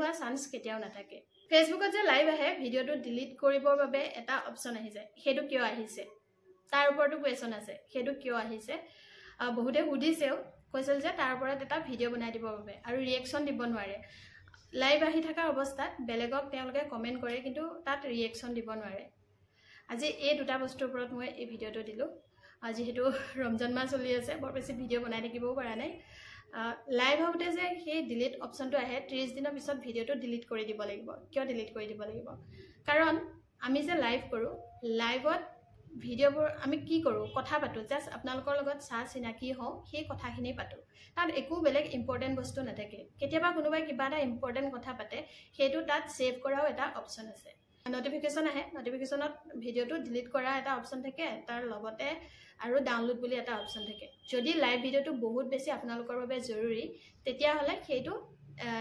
হোৱা চান্স কেতিয়াও নাথাকে ফেসবুকত যে লাইভ আহে ভিডিওটো ডিলিট কৰিবৰ বাবে এটা অপচন আহি যায় হেতু কিয় আহিছে তাৰ ওপৰতো কোৱেশ্চন আছে হেতু কিয় আহিছে বহুতে সুধিছেও কৈছিল যে তাৰ ওপৰত এটা ভিডিও বনাই দিবৰ বাবে আৰু ৰিএকচন দিব নোৱাৰে লাইভ আহি থকা অৱস্থাত বেলেগক তেওঁলোকে কমেন্ট কৰে কিন্তু তাত ৰিএকচন দিব নোৱাৰে আজি এই দুটা বস্তুৰ ওপৰত মই এই ভিডিওটো দিলো আজি হেতু ৰমজান মাহ চলি আছে বৰ বেছি ভিডিও বনাই থাকিবও পৰা নাই লাইভ আউটে যে সেই ডিলিট অপচনটো আহে 30 দিনৰ পিছত ভিডিওটো ডিলিট কৰি দিব লাগিব কিয় ডিলিট কৰি দিব লাগিব কাৰণ আমি যে লাইভ কৰো লাইভত ভিডিওবোৰ আমি কি কৰো কথা পাতো জাস্ট আপোনালোকৰ লগত চা চিনাকি হও সেই কথাখিনি পাতো তাত একো বেলেগ ইম্পৰ্টেন্ট বস্তু নাথাকে কেতিয়াবা কোনোবাই কিবা এটা ইম্পৰ্টেন্ট কথা পাতে হেতু তাত সেভ কৰাও এটা অপচন আছে নোটিফিকেশন আহে নোটিফিকেশনত ভিডিওটো ডিলিট কৰা এটা অপচন থাকে তাৰ লগতে আৰু ডাউনলোড বুলি এটা অপচন থাকে যদি লাইভ ভিডিওটো বহুত বেছি আপোনালোকৰ বাবে জৰুৰী তেতিয়া হলে হেতু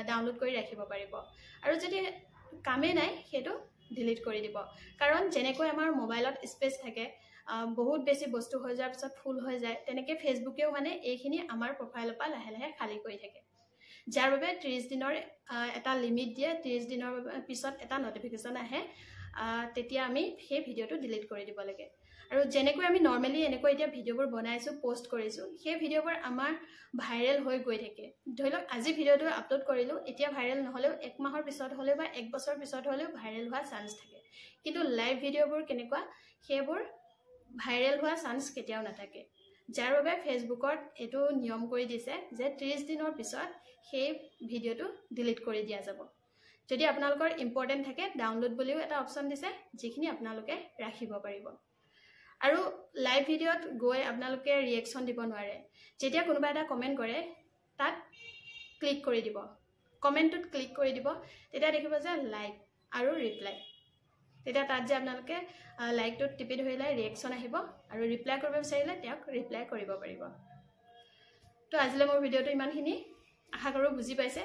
ডাউনলোড কৰি ৰাখিব পাৰিব আৰু যদি কামে নাই হেতু ডিলিট কৰি দিব কাৰণ জেনেকৈ আমাৰ মোবাইলত স্পেচ থাকে বহুত বেছি বস্তু হৈ যোৱাৰ পিছত ফুল হৈ যায় তেনেকৈ ফেসবুকেও মানে এইখিনি আমাৰ প্ৰফাইলৰ পৰা লাহে লাহে খালি কৰি থাকে যাৰ বাবে 30 দিনৰ এটা লিমিট দিয়ে 30 দিনৰ পিছত এটা নোটিফিকেশন আহে তেতিয়া আমি সেই ভিডিওটো ডিলিট কৰি দিব লাগে আৰু জেনেকৈ আমি নৰমালি এনেকৈ এতিয়া ভিডিওবোৰ বনাইছো পোষ্ট কৰিছো সেই ভিডিওবোৰ আমাৰ ভাইৰেল হৈ গৈ থাকে ধৰিলক আজি ভিডিওটো আপলোড কৰিলো এতিয়া ভাইৰেল নহলেও 1 মাহৰ পিছত হলেও বা 1 বছৰ পিছত হলেও ভাইৰেল হোৱা চান্স থাকে কিন্তু লাইভ ভিডিওবোৰ কেনেকুৱা সেইবোৰ ভাইৰেল হোৱা চান্স কেতিয়াও নাথাকে যাৰ বাবে ফেসবুকত এটো নিয়ম কৰি দিছে যে 30 দিনৰ পিছত সেই ভিডিওটো ডিলিট কৰি দিয়া যাব যদি আপোনালোকৰ ইম্পৰ্টেন্ট থাকে ডাউনলোড বুলিও এটা অপচন দিছে যিখিনি আপোনালোকে ৰাখিব পাৰিব আৰু লাইভ ভিডিওত গৈ আপোনালোকে ৰিএকচন দিব নোৱাৰে যেতিয়া কোনোবা এটা কমেন্ট কৰে তাত ক্লিক কৰি দিব কমেন্টত ক্লিক কৰি দিব তেতিয়া দেখিব যে লাইক আৰু ৰিপ্লাই তেতিয়া তাত যে আপোনালোকে লাইকটো টিপি ধৰিলে ৰিএকচন আহিব আৰু ৰিপ্লাই কৰিব বিচাৰিলে তেওঁক ৰিপ্লাই কৰিব পাৰিব তো আজিলৈ মোৰ ভিডিওটো ইমানখিনি আশা কৰো বুজি পাইছে